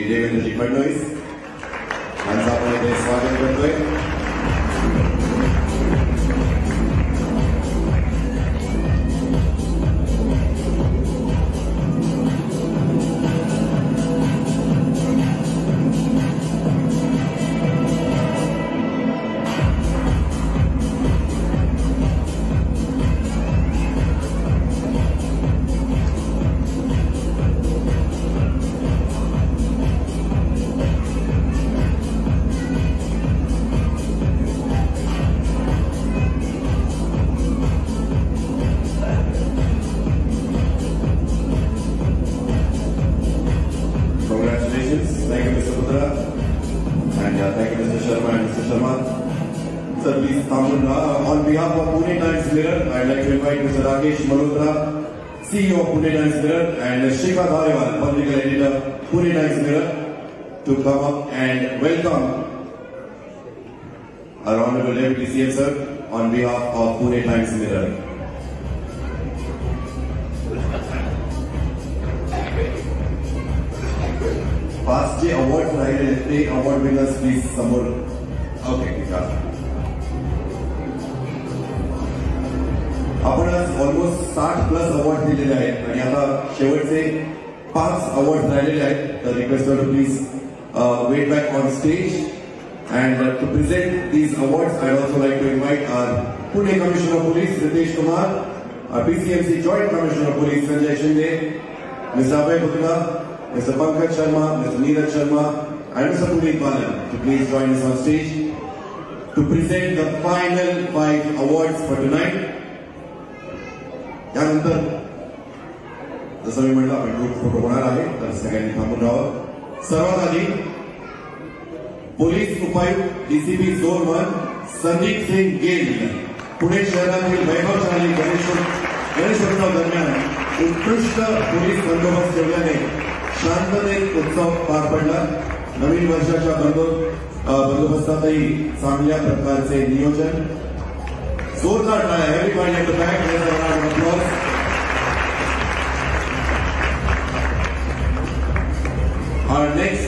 देवेंद्रजी फडणवीस यांचं आपण इथे स्वागत करतोय. Thank you, Mr. Putra, and thank you, Mr. Sharma and Mr. Sharma. Sir, please come on behalf of Pune Times Mirror. I'd like to invite Mr. Rakesh Malhotra, CEO of Pune Times Mirror, and Shikha Dhaliwal, political editor, Pune Times Mirror, to come up and welcome our Honorable Deputy CM Sir on behalf of Pune Times Mirror. Past जे award राहिले ते award winners please समोर. Okay, आपण आज almost 60+ award दिलेले आहेत आणि आता शेवटचे 5 अवॉर्ड राहिलेले आहेत. तर request to please wait back on stage and to present these awards I also like to invite our Pune Commissioner of Police Ritesh Kumar, our PCMC Joint Commissioner of Police Sanjay Shinde, Mr. Abhay Putra, Mr. Pankaj Sharma, Mr. Neeraj Sharma, and Mr. Puneet Balan to please join us on stage to present the final 5 awards for tonight. यानंतर जसं मी म्हटलं आपण group photo होणार आहे, तर सगळ्यांनी थांबून राहावं. सर्वात आधी पोलीस उपायुक्त डीसीपी झोन 1 संदीप सिंग गेल पुणे शहरातील वैभवशाली गणेशोत्सव दरम्यान उत्कृष्ट पोलीस बंदोबस्त ठेवल्याने शांततेत उत्सव पार पडला. नवीन वर्षाच्या बंदोबस्तातही चांगल्या प्रकारचे नियोजन. जोरदार टाळ्या. Everybody at the back, let's have a round of applause. Our next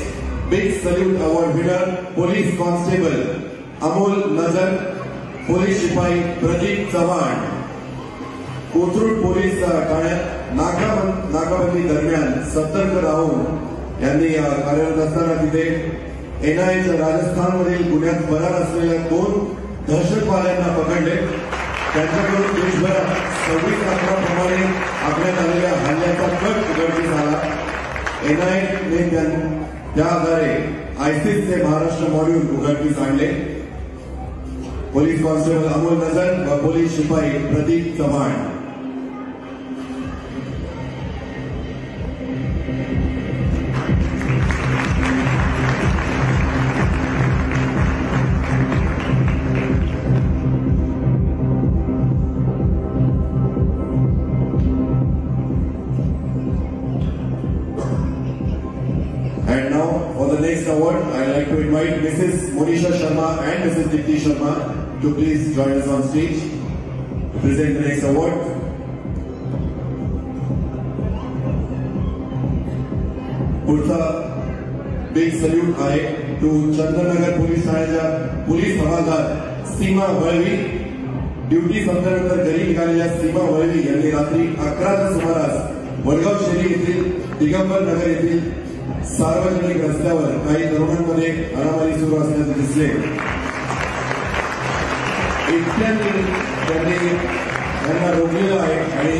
big salute award winner, Police Constable Amol Nazar, Police Sipahi Pradeep Chavan. Kothrud police ठाण्यात नाकाबंदी दरम्यान सतर्क राहून यांनी कार्यरत असताना तिथे एनआयएच्या राजस्थानमधील गुन्ह्यात फरार असलेल्या 2 दहशतवाद्यांना पकडले. त्यांच्याकडून देशभरात 26/11 प्रमाणे आखण्यात आलेल्या हल्ल्याचा कट उघडकीस आला. एनआयएने त्या आधारे आयसिसचे महाराष्ट्र मॉड्यूल उघडकीस आणले. पोलीस कॉन्स्टेबल अमोल नजर व पोलीस शिपाई Pradeep Chavan. And now for the next award, I like to invite Mrs. Monisha Sharma and Mrs. Dipti Sharma to please join us on stage to present the next award. पुढचा big salute आहे to Chandranagar police ठाण्याच्या police हवालदार सीमा Valvi. Duty संपल्यानंतर घरी निघालेल्या सीमा वळवी यांनी रात्री 11च्या सुमारास वडगाव शहरी येथील दिगंबर नगर येथील सार्वजनिक रस्त्यावर काही तरुणांमध्ये हाणामारी सुरू असल्याचे दिसले. एकट्याने त्यांनी त्यांना रोखलेलं आहे आणि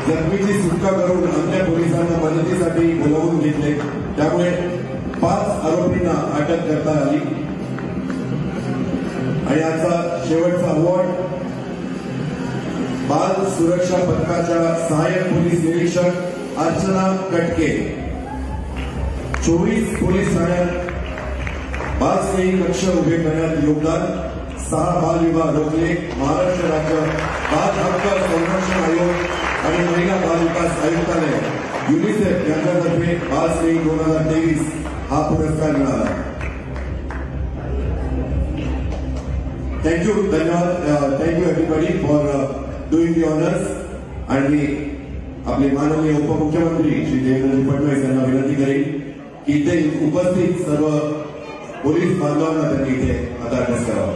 जखमीची सुटका करून अन्य पोलिसांना मदतीसाठी बोलावून घेतले. त्यामुळे 5 आरोपींना अटक करता आली. आणि आजचा शेवटचा अवॉर्ड बाल सुरक्षा पथकाच्या सहाय्यक पोलीस निरीक्षक अर्चना कटके. 24 पोलीस ठाण्यात बालस्नेही कक्ष उभे करण्यात योगदान. 6 बाल विवाह रोखले. महाराष्ट्र राज्य बाल हक्क संरक्षण आयोग आणि महिला बाल विकास आयुक्तालय युनिसेफ यांच्यातर्फे बालस्नेही 2023 हा पुरस्कार मिळाला. थँक्यू. धन्यवाद. Thank you everybody for doing the honours. आणि आपले माननीय उपमुख्यमंत्री श्री देवेंद्र फडणवीस यांना विनंती करेन की इथे उपस्थित सर्व पोलीस बांधवांना त्यांनी इथे आता अभ्यास करावा.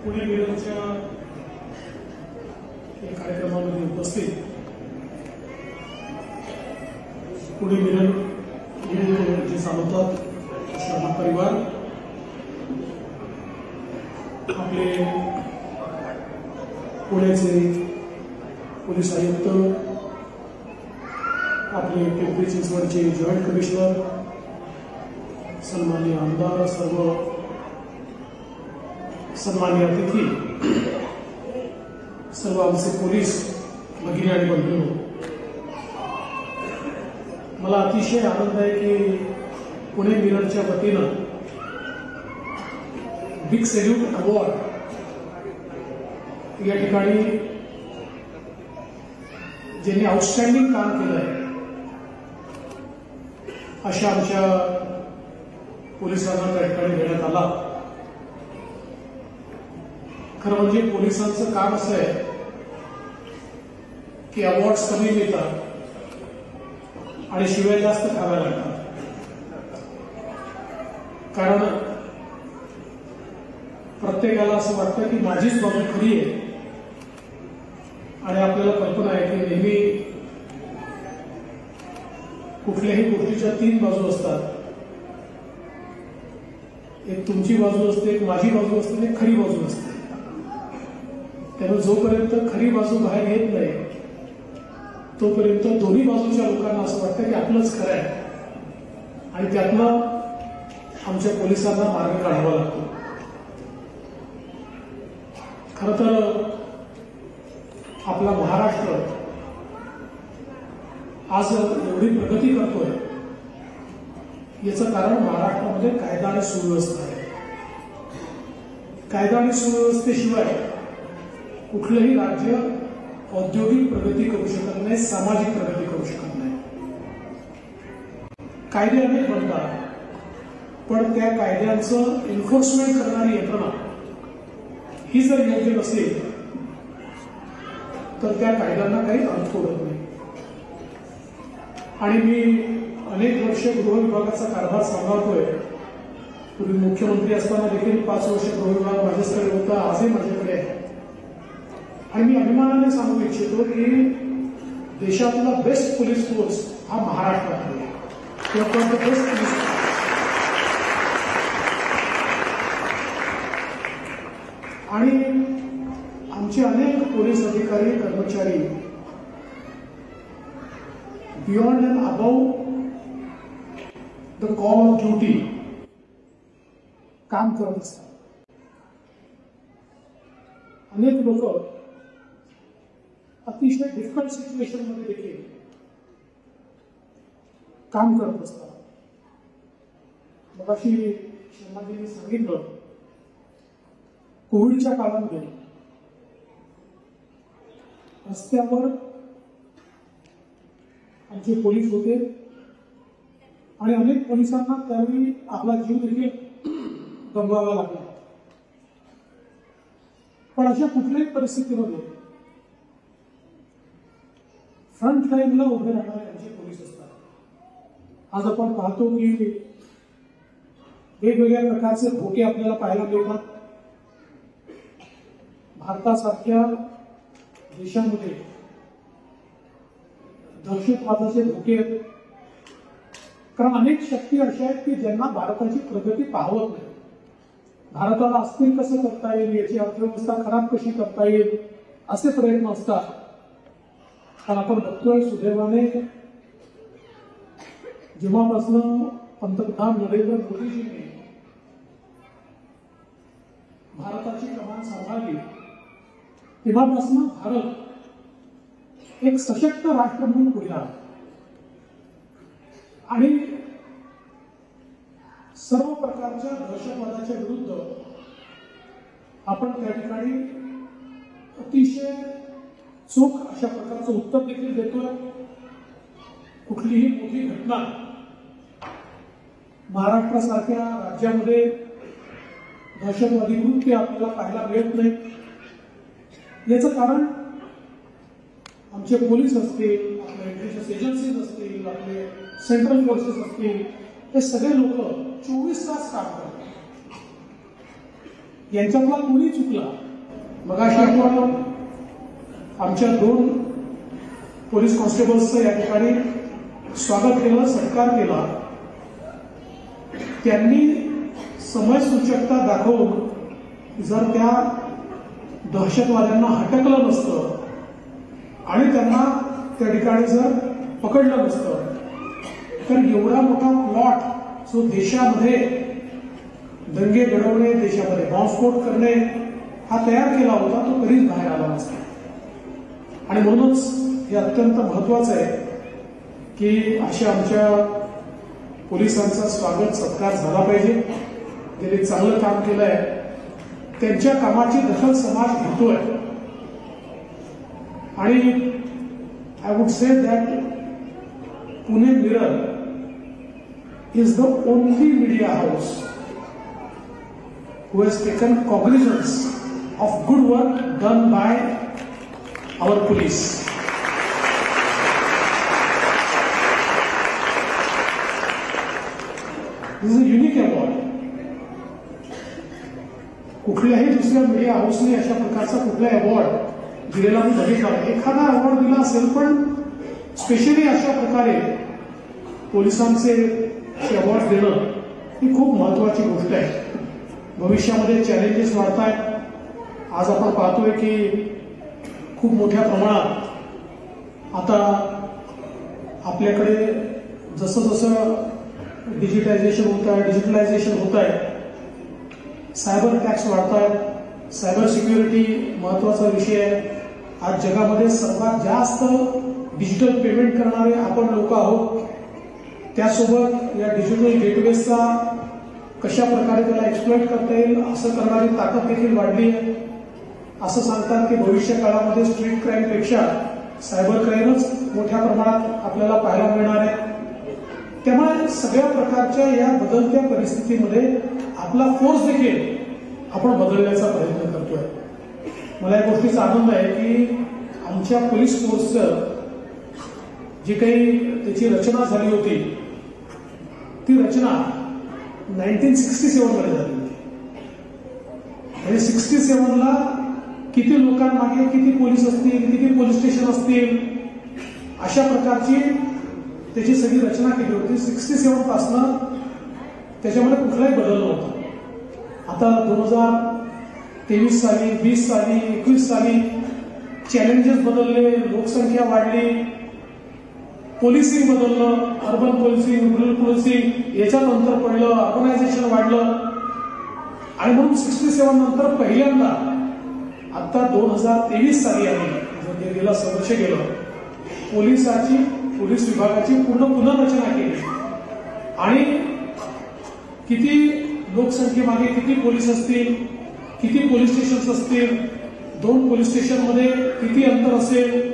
पुणे मिरजच्या या कार्यक्रमामध्ये उपस्थित पुणे मिरज जे चालवतात शर्मा परिवार, आपले पुण्याचे पोलीस आयुक्त, आपले पिंपरी चिंचवडचे जॉईंट कमिशनर, सन्माननीय आमदार, सन्माननीय अतिथी, सर्व आमचे पोलीस भगिनी आणि बंधू, मला अतिशय आनंद आहे की पुणे मिरजच्या वतीनं बिग सॅल्यूट अवॉर्ड या ठिकाणी ज्यांनी आउटस्टँडिंग काम केलं आहे अशा आमच्या पोलिसांना त्या ठिकाणी देण्यात आला. खरं म्हणजे पोलिसांचं काम असं आहे की अवॉर्ड्स कमी मिळतात आणि शिवाय जास्त खाव्या लागतात. कारण प्रत्येकाला असं वाटतं की माझीच बाजू खरी आहे आणि आपल्याला कल्पना आहे की नेहमी कुठल्याही गोष्टीच्या 3 बाजू असतात. एक तुमची बाजू असते, एक माझी बाजू असते आणि एक खरी बाजू असते. त्यामुळे जोपर्यंत खरी बाजू बाहेर येत नाही तोपर्यंत दोन्ही बाजूच्या लोकांना असं वाटतं की आपलंच खरं आहे आणि त्यातनं आमच्या पोलिसांना मार्ग काढावा लागतो. खरं तर आपला महाराष्ट्र आज एवढी प्रगती करतोय याचं कारण महाराष्ट्रामध्ये कायदा आणि सुव्यवस्था आहे. कायदा आणि सुव्यवस्थेशिवाय कुठलंही राज्य औद्योगिक प्रगती करू शकत नाही, सामाजिक प्रगती करू शकत नाही. कायदे अनेक बनतात पण त्या कायद्यांचं एन्फोर्समेंट करणारी यंत्रणा ही जर योग्य नसेल तर त्या कायद्यांना काही अर्थ उरत नाही. आणि मी अनेक वर्ष गृह विभागाचा कारभार सांभाळतोय. पूर्वी मुख्यमंत्री असताना देखील 5 वर्ष गृह विभाग माझ्याकडे होता, आजही माझ्याकडे आहे. आणि मी अभिमानाने सांगू इच्छितो की देशातला बेस्ट पोलीस फोर्स हा महाराष्ट्रात आहे. बेस्ट पोलीस आणि आमचे अनेक पोलीस अधिकारी कर्मचारी beyond and above the call of duty काम करत असतात. अनेक लोक अतिशय डिफिकल्ट सिच्युएशन मध्ये देखील काम करत असतात. मगाशी शर्माजींनी सांगितलं कोविडच्या काळामध्ये रस्त्यावर आमचे पोलीस होते आणि अनेक पोलिसांना त्यावेळी आपला जीव देखील गमवावा लागला. पण अशा कुठल्याही परिस्थितीमध्ये फ्रंट लाईनला उभे राहणारे आमचे पोलीस असतात. आज आपण पाहतो की वेगवेगळ्या प्रकारचे धोके आपल्याला पाहायला मिळतात. भारतासारख्या देशामध्ये दहशतवादाचे धोके आहेत. कारण अनेक शक्ती अशा आहेत की ज्यांना भारताची प्रगती पाहवत नाही. भारताला अस्थिर कसं करता येईल, याची अर्थव्यवस्था खराब कशी करता येईल असे प्रयत्न असतात. कारण आपण बघतोय सुदैवाने जेव्हापासून पंतप्रधान नरेंद्र मोदीजींनी भारताची कमान सांभाळली तेव्हापासून भारत एक सशक्त राष्ट्र म्हणून पुढे आला आणि सर्व प्रकारच्या दहशतवादाच्या विरुद्ध आपण त्या ठिकाणी अतिशय चोख अशा प्रकारचं उत्तर देखील देतोय. कुठलीही मोठी घटना महाराष्ट्रासारख्या राज्यामध्ये दहशतवादी कृत्य आपल्याला पाहायला मिळत नाही. याचं कारण आमचे पोलीस असतील, आपले इंटेलिजन्स एजन्सीज असतील, आपले सेंट्रल फोर्सेस असतील, हे सगळे लोक 24 तास काम करतात. यांच्यातला कोणी चुकला. मगाशी आपण आमच्या 2 पोलीस कॉन्स्टेबल्सचं या ठिकाणी स्वागत केलं, सत्कार केला. त्यांनी समयसूचकता दाखवून जर त्या दहशतवाद्यांना हटकलं नसतं आणि त्यांना त्या ठिकाणी जर पकडलं नसतं तर एवढा मोठा प्लॉट जो देशामध्ये दंगे घडवणे, देशामध्ये बॉम्बस्फोट करणे हा तयार केला होता तो कधीच बाहेर आला नसता. आणि म्हणूनच हे अत्यंत महत्वाचं आहे की अशा आमच्या पोलिसांचा स्वागत सत्कार झाला पाहिजे. त्यांनी चांगलं काम केलंय, त्यांच्या कामाची दखल समाज घेतोय. आणि I would say that Pune mirror is the only media house who has taken cognizance of good work done by our police. This is a unique award. कुठल्याही दुसऱ्या मीडिया हाऊसने अशा प्रकारचा कुठला अवॉर्ड दिलेला मी बघितला. एखादा अवॉर्ड दिला असेल पण स्पेशली अशा प्रकारे पोलिसांचे अवॉर्ड देणं ही खूप महत्वाची गोष्ट आहे. भविष्यामध्ये चॅलेंजेस वाढत आहेत. आज आपण पाहतोय की खूप मोठ्या प्रमाणात आता आपल्याकडे जसं जसं डिजिटायझेशन होत आहे, डिजिटलायझेशन होत आहे, सायबर अटॅक्स वाढत आहेत. सायबर सिक्युरिटी महत्वाचा विषय आहे. आज जगामध्ये सर्वात जास्त डिजिटल पेमेंट करणारे आपण लोक आहोत. त्यासोबत या डिजिटल गेटवेजचा कशा प्रकारे त्याला एक्सप्लॉइट करता येईल असं करणारी ताकद देखील वाढली आहे. असं सांगतात की भविष्य काळामध्ये स्ट्रीट क्राईमपेक्षा सायबर क्राईमच मोठ्या प्रमाणात आपल्याला पाहायला मिळणार आहे. त्यामुळे सगळ्या प्रकारच्या या बदलत्या परिस्थितीमध्ये आपला फोर्स देखील आपण बदलण्याचा प्रयत्न करतोय. मला या गोष्टीचा आनंद आहे की आमच्या पोलीस फोर्सचं जी काही त्याची रचना झाली होती ती रचना 1967 मध्ये झाली होती. म्हणजे 67ला किती लोकांमागे किती पोलीस असतील, किती पोलीस स्टेशन असतील, अशा प्रकारची त्याची सगळी रचना केली होती. 67 पासून त्याच्यामध्ये कुठलाही बदल नव्हता. आता 2023 साली, 20 साली, 21 साली चॅलेंजेस बदलले, लोकसंख्या वाढली, पोलिसिंग बदललं, अर्बन पोलिसिंग, रुरल पोलिसिंग याच्यात अंतर पडलं, अर्बनायझेशन वाढलं. आणि म्हणून 67 नंतर पहिल्यांदा आता 2023 साली आम्ही गेला वर्ष गेलं पोलीस विभागाची पूर्ण पुनर्रचना केली. आणि किती लोकसंख्येमागे किती पोलीस असतील, किती पोलीस स्टेशन असतील, 2 पोलीस स्टेशनमध्ये किती अंतर असेल,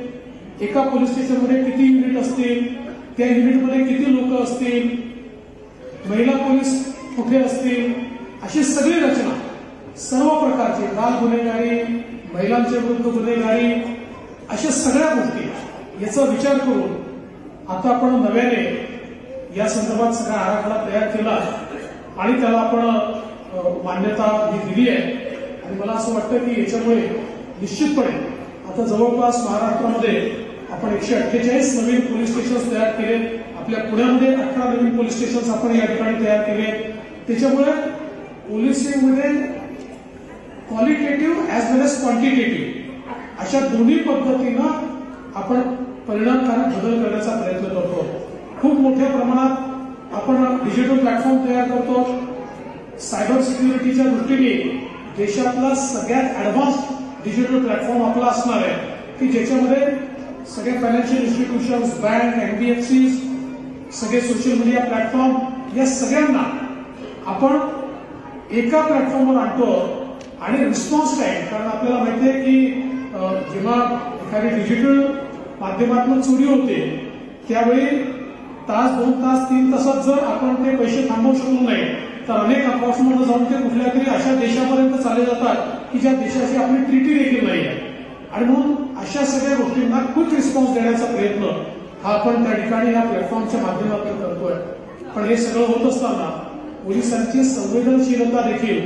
एका पोलीस स्टेशनमध्ये किती युनिट असतील, त्या युनिटमध्ये किती लोक असतील, महिला पोलीस कुठे असतील, अशी सगळी रचना सर्व प्रकारची बाल गुन्हेगारी, महिलांच्या विरुद्ध गुन्हेगारी, अशा सगळ्या गोष्टी याचा विचार करून आता आपण नव्याने या संदर्भात सगळा आराखडा तयार केला आणि त्याला आपण मान्यता दिली आहे. आणि मला असं वाटतं की याच्यामुळे निश्चितपणे आता जवळपास महाराष्ट्रामध्ये आपण 148 नवीन पोलीस स्टेशन तयार केले. आपल्या पुण्यामध्ये 18 नवीन पोलीस स्टेशन आपण या ठिकाणी तयार केले. त्याच्यामुळे पोलिसिंगमध्ये क्वालिटेटिव्ह ऍज वेल एज क्वांटिटेटिव्ह अशा दोन्ही पद्धतीनं आपण परिणामकारक बदल करण्याचा प्रयत्न करतो. खूप मोठ्या प्रमाणात आपण डिजिटल प्लॅटफॉर्म तयार करतो. सायबर सिक्युरिटीच्या दृष्टीने देशातला सगळ्यात ऍडव्हान्स डिजिटल प्लॅटफॉर्म आपला असणार आहे की ज्याच्यामध्ये सगळे फायनान्शियल इन्स्टिट्यूशन्स, बँक, एनबीएफसी, सगळे सोशल मीडिया प्लॅटफॉर्म या सगळ्यांना आपण एका प्लॅटफॉर्मवर आणतो. आणि रिस्पॉन्स टाइम, कारण आपल्याला माहिती आहे की जेव्हा एखादी डिजिटल माध्यमातून चोरी होते त्यावेळी तास 2 तास 3 तासात जर आपण ते पैसे थांबवू शकलो नाही तर अनेक अपॉर्च्युनिटी जाऊन ते कुठल्या तरी अशा देशापर्यंत चालले जातात की ज्या देशाची आपली ट्रीटी देखील नाही आहे. आणि म्हणून अशा सगळ्या गोष्टींना क्विक रिस्पॉन्स देण्याचा प्रयत्न हा आपण त्या ठिकाणी या प्लॅटफॉर्मच्या माध्यमातून करतोय. पण हे सगळं होत असताना पोलिसांची संवेदनशीलता देखील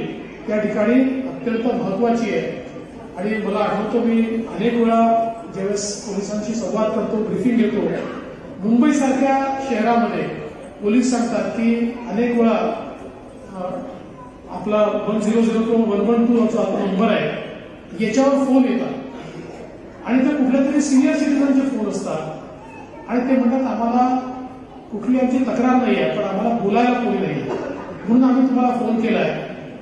त्या ठिकाणी अत्यंत महत्वाची आहे. आणि मला आठवतं मी अनेक वेळा ज्यावेळेस पोलिसांशी संवाद करतो, ब्रीफिंग घेतो, मुंबईसारख्या शहरामध्ये पोलीस सांगतात की अनेक वेळा आपला 100 किंवा 112 जो आपला नंबर आहे याच्यावर फोन येतात आणि ते कुठल्या तरी सिनियर सिटीजनचे फोन असतात आणि ते म्हणतात आम्हाला कुठली आमची तक्रार नाही आहे पण आम्हाला बोलायला कोणी नाही म्हणून आम्ही तुम्हाला फोन केलाय.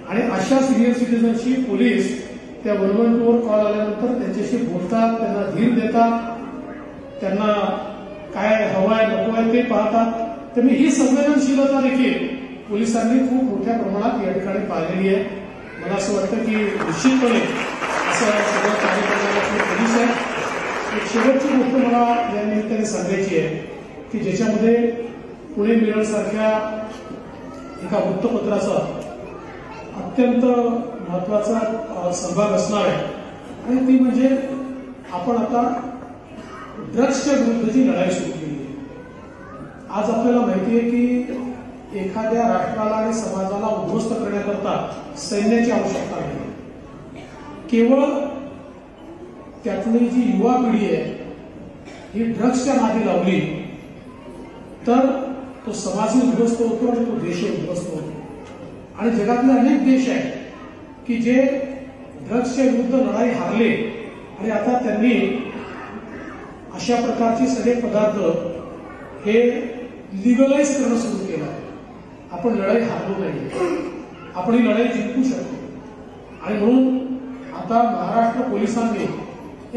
आणि अशा सिनियर सिटीजनशी पोलीस त्या 112वर कॉल आल्यानंतर त्यांच्याशी बोलतात, त्यांना धीर देतात, त्यांना काय हवं आहे नको आहे ते पाहतात. तर मी ही संवेदनशीलता देखील पोलिसांनी खूप मोठ्या प्रमाणात या ठिकाणी पाहिलेली आहे. मला असं वाटतं की निश्चितपणे असं सगळं कार्य करण्याला पोलीस आहे. एक शेवटची गोष्ट मला या निमित्ताने सांगायची आहे की ज्याच्यामध्ये पुणे मिरर सारख्या एका वृत्तपत्राचा अत्यंत महत्वाचा सहभाग असणार आहे आणि ती म्हणजे आपण आता ड्रग्सच्या विरुद्धची लढाई सुरू केली आहे. आज आपल्याला माहिती आहे की एखाद्या राष्ट्राला आणि समाजाला उद्ध्वस्त करण्याकरता सैन्याची आवश्यकता नाही. केवळ त्यातली जी युवा पिढी आहे ही ड्रग्सच्या नादी लावली तर तो समाजही उद्ध्वस्त होतो आणि तो देशही उद्ध्वस्त होतो. आणि जगातले अनेक देश आहेत की जे ड्रग्सच्या विरुद्ध लढाई हारले आणि आता त्यांनी अशा प्रकारचे सगळे पदार्थ हे लिगलाइज करणं सुरू केलं आहे. आपण लढाई हारलो नाही, आपण ही लढाई जिंकू शकतो. आणि म्हणून आता महाराष्ट्र पोलिसांनी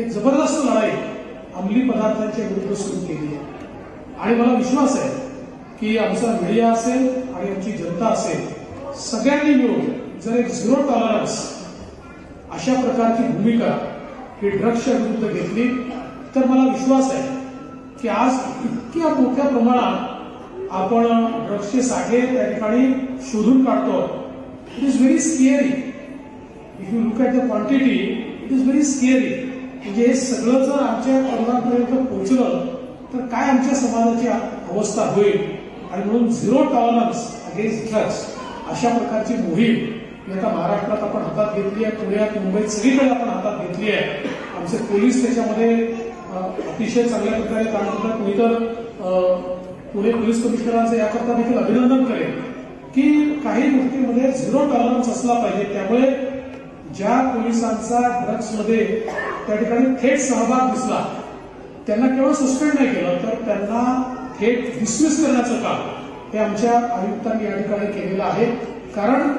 एक जबरदस्त लढाई अंमली पदार्थांच्या विरुद्ध सुरू केली आहे. आणि मला विश्वास आहे की आमचा मीडिया असेल आणि आमची जनता असेल सगळ्यांनी मिळून जर एक 0 टॉलरन्स अशा प्रकारची भूमिका ही ड्रग्सच्या विरुद्ध घेतली तर मला विश्वास आहे की आज इतक्या मोठ्या प्रमाणात आपण ड्रग्सचे साठे त्या ठिकाणी शोधून काढतो. It is very scary. If you look at the quantity it is very scary. म्हणजे हे सगळं जर आमच्या तरुणांपर्यंत पोहोचलं तर काय आमच्या समाजाची अवस्था होईल. आणि म्हणून 0 टॉलरन्स अगेन्स्ट ड्रग्स अशा प्रकारची मोहीम आता महाराष्ट्रात आपण हातात घेतली आहे. पुण्यात मुंबईत सगळीकडे आपण हातात घेतली आहे. आमचे पोलीस त्याच्यामध्ये अतिशय चांगल्या प्रकारे काम करतात. मी तर पुणे पोलीस कमिशनरांचं याकरता देखील अभिनंदन करेन की काही गोष्टींमध्ये 0 टॉलरन्स असला पाहिजे. त्यामुळे ज्या पोलिसांचा ड्रग्समध्ये त्या ठिकाणी थेट सहभाग दिसला त्यांना केवळ सस्पेंड नाही केलं तर त्यांना थेट डिसमिस करण्याचं काम हे आमच्या आयुक्तांनी या ठिकाणी केलेलं आहे. कारण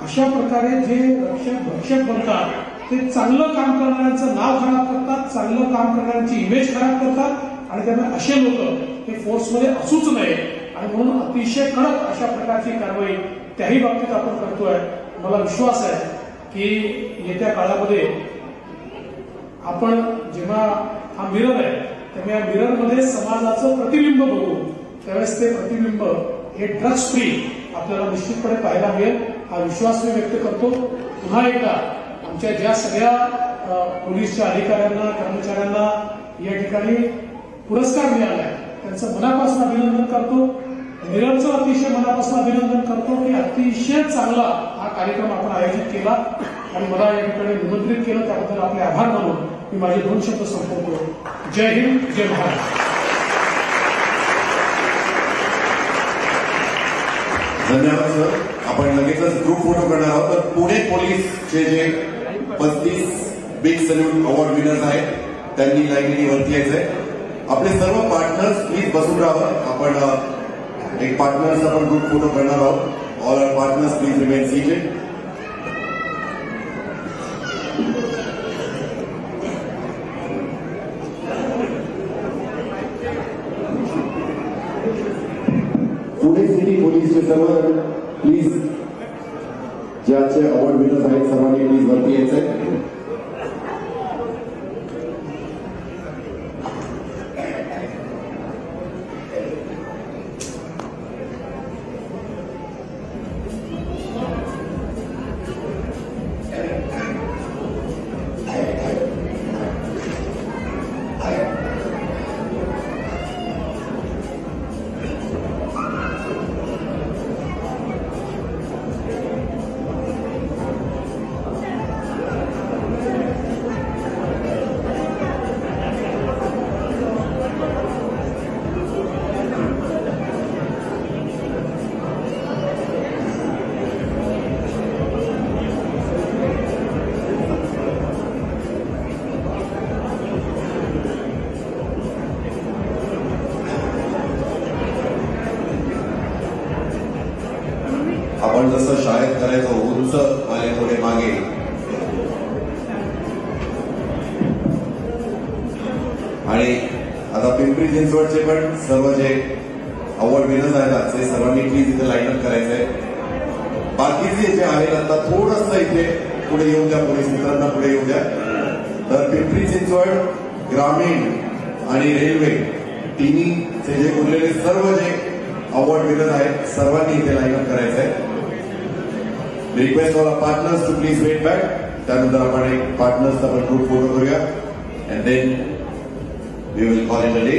अशा प्रकारे जे भक्षक बनतात ते चांगलं काम करणाऱ्यांचं नाव खराब करतात, चांगलं काम करणाऱ्यांची इमेज खराब करतात आणि त्यामुळे असे लोक हे फोर्समध्ये असूच नये. आणि म्हणून अतिशय कडक अशा प्रकारची कारवाई त्याही बाबतीत आपण करतोय. मला विश्वास आहे की येत्या काळामध्ये आपण जेव्हा हा मिरर आहे तेव्हा या मिररमध्ये समाजाचं प्रतिबिंब बघू त्यावेळेस ते प्रतिबिंब हे ड्रग्स फ्री आपल्याला निश्चितपणे पाहायला मिळेल हा विश्वास मी व्यक्त करतो. पुन्हा एकदा आमच्या ज्या सगळ्या पोलीसच्या अधिकाऱ्यांना कर्मचाऱ्यांना या ठिकाणी पुरस्कार मिळाला त्यांचं मनापासून अभिनंदन करतो. मिररचं अतिशय मनापासून अभिनंदन करतो की अतिशय चांगला हा कार्यक्रम आपण आयोजित केला आणि मला या ठिकाणी निमंत्रित केलं त्याबद्दल आपले आभार मानून मी माझे 2 शब्द संपवतो. जय हिंद, जय महाराष्ट्र. धन्यवाद सर. आपण लगेचच ग्रुप फोटो करणार आहोत. तर पुणे पोलीसचे जे 35 बिग सल्यूट अवॉर्ड विनर्स आहेत त्यांनी लाईनीने वरती यायचंय. आपले सर्व पार्टनर्स प्लीज बसून राहावं. आपण एक पार्टनर्स आपण ग्रुप फोटो करणार आहोत. All our partners please remain seated. Pune city पोलीसचे सर्व प्लीज ज्याचे अवॉर्ड विनर्स आहेत सर्वांनी प्लीज वरती यायचंय. आपण जसं शाळेत करायचो उंच आले थोडे मागे. आणि आता पिंपरी चिंचवडचे पण सर्व जे अवॉर्ड विनर्स आहेत ते सर्वांनी प्लीज इथे लाईन अप करायचंय. बाकीचे जे आहेत आता थोडंसं इथे पुढे येऊ द्या, पोलीस मित्रांना पुढे येऊ द्या. तर पिंपरी चिंचवड, ग्रामीण आणि रेल्वे तिन्हीचे जे उरलेले सर्व जे अवॉर्ड विनर आहेत सर्वांनी इथे लाईन अप करायचंय. Request all partners to please wait back. त्यानंतर आपण एक पार्टनर्सचा आपण ग्रुप फोटो करूया and then we will call it a day.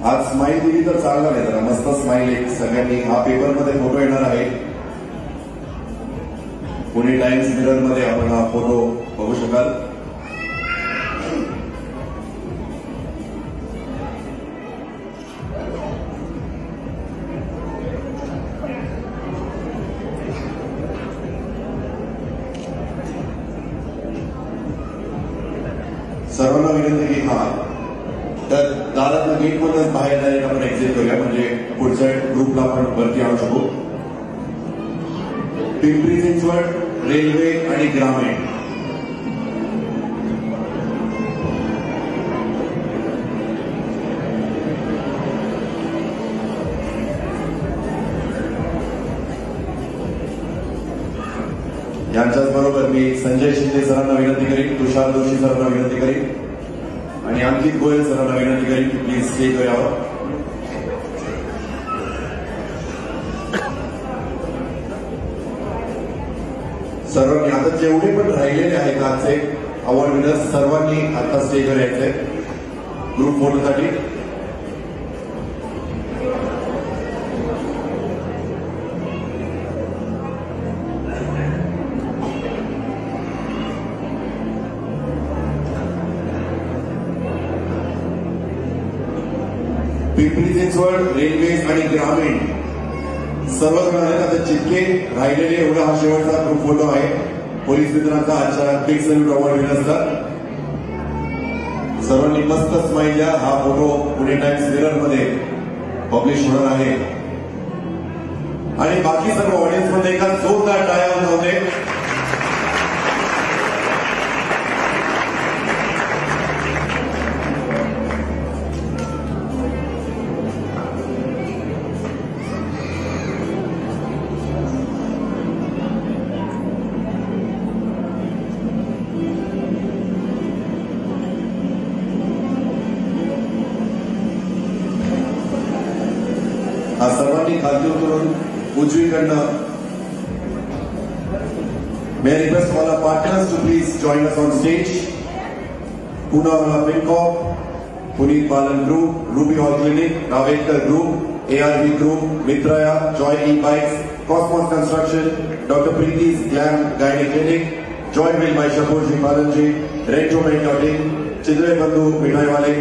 आज स्माईल दिली तर चांगला नाही, जरा मस्त स्माईल एक सगळ्यांनी. हा पेपरमध्ये फोटो येणार आहे. पुणे टाइम्स मिरर मध्ये आपण हा फोटो बघू शकाल. सर्वांना विनंती की हा तर दारातनं गेटमधूनच बाहेर डायरेक्ट आपण एक्झिट करूया, म्हणजे पुढच्या ग्रुपला आपण वरती आणू शकू. पिंपरी चिंचवड, रेल्वे आणि ग्रामीण. यांच्याच बरोबर मी संजय शिंदे सरांना विनंती करीन, तुषार जोशी सरांना विनंती करीन आणि अंकित गोयल सरांना विनंती करीन प्लीज स्टेजवर यावं. सर्वांनी आता जेवढे पण राहिलेले आहेत आजचे अवॉर्ड विनर्स सर्वांनी आता स्टेजवर यायचंय ग्रुप फोटोसाठी. पिंपरी चिंचवड, रेल्वे आणि ग्रामीण सर्वजण आहेत. आता जितके राहिलेले एवढा हा शेवटचा ग्रुप फोटो आहे पोलीस मित्रांचा आजच्या बिग सल्यूट अवॉर्ड विनर्सचा. सर्वांनी मस्त स्माईल द्या. हा फोटो पुणे टाइम्स मिरर मध्ये पब्लिश होणार आहे आणि बाकी सर्व ऑडियन्स मध्ये एका जोरदार टाळ्या होते. सर्वांनी खाली उतरून उजवीकडनं. May I request all our partners to please join us on stage. Poonawalla FinCorp, Puneet Balan Group, Ruby Hall Clinic, Ravekar Group, ARV Group, Mitraya, Joy E-Bikes, Cosmos Construction, Dr. Preeti's Glam Gynae Clinic, Joyville by Shapoorji Balanji, Retromed.in, Chidre Bandhu Mithaiwale,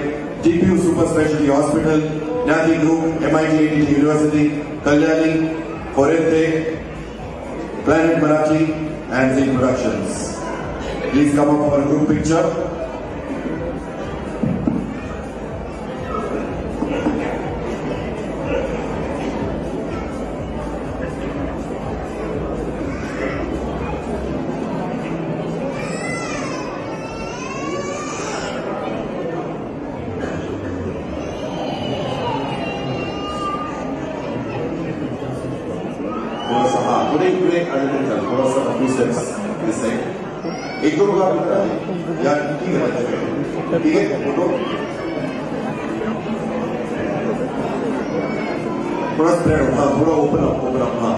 TPU Super Specialty Hospital, Nati Group, MIT University, Kalyani, Forente, Planet Marathi, and Zing Productions. Please come up for a group picture. थोड़ा सा few steps this side. एक दो बार यार ठीक है photo थोड़ा spread हो, थोड़ा open up. हाँ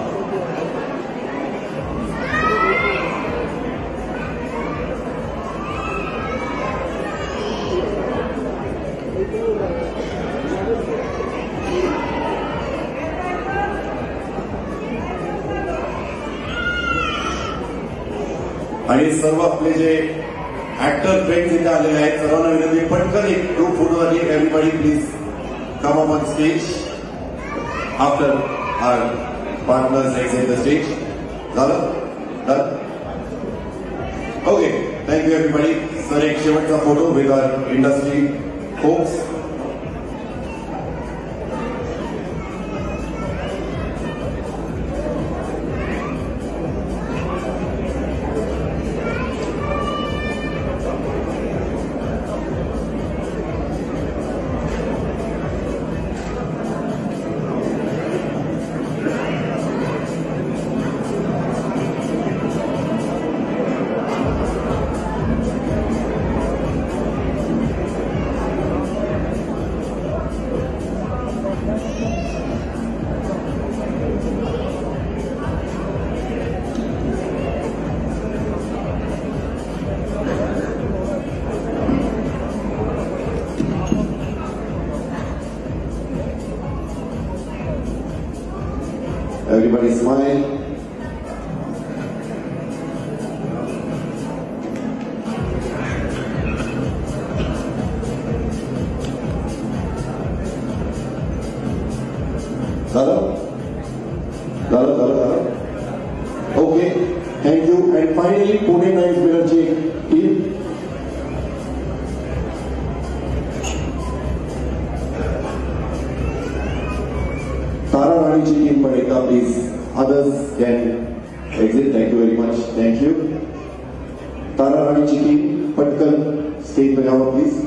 आणि सर्व आपले जे ऍक्टर फ्रेंड्स इथे आलेले आहेत सर्वांना विनंती पटकन एक ग्रुप फोटोसाठी. Everybody please come up on stage after our partners exit the stage. झालं? Done? Okay, thank you everybody. Sir एक शेवटचा photo with our industry folks. Everybody smile. Dada? Okay, thank you. And finally, Pune Times Mirror team. Tara Rani ji team पर एकदा please. Others can exit. Thank you very much. Thank you. Tara Rani ji team पटकन stage पे जाओ please.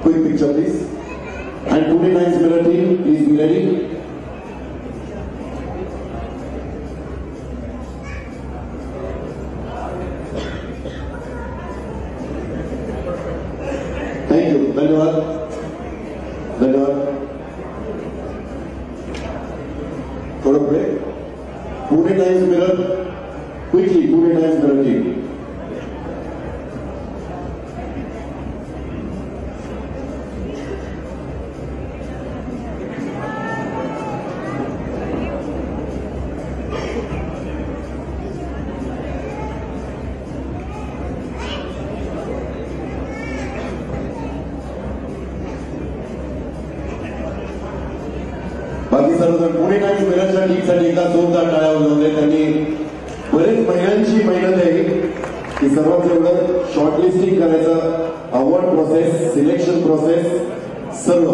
Quick picture please. And Pune Times Mirror team, please be ready. Thank you. धन्यवाद. थोड़ा पुढे. Pune Times Mirror. Quickly, Pune Times Mirror team. बाकी सर्वजण Pune times मिररच्या टीमसाठी एकदा जोरदार टाळ्या वाजवल्या. त्यांनी बरेच महिन्यांची मेहनत आहे की सर्वात एवढं शॉर्टलिस्टिंग करायचं, अवॉर्ड प्रोसेस, सिलेक्शन प्रोसेस सर्व.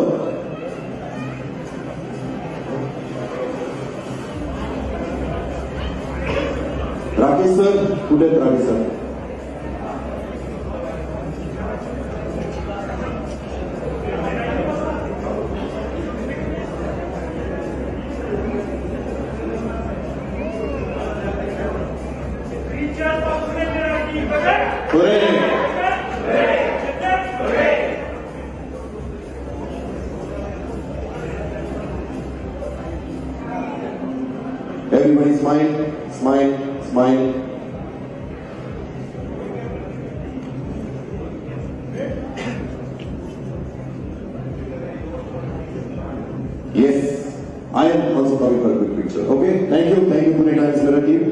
राकेश सर कुठे आहेत? Rakesh sir Everybody smile, smile, smile. Yes, I am also coming for a quick picture. Okay, thank you, Pune Times Mirror team.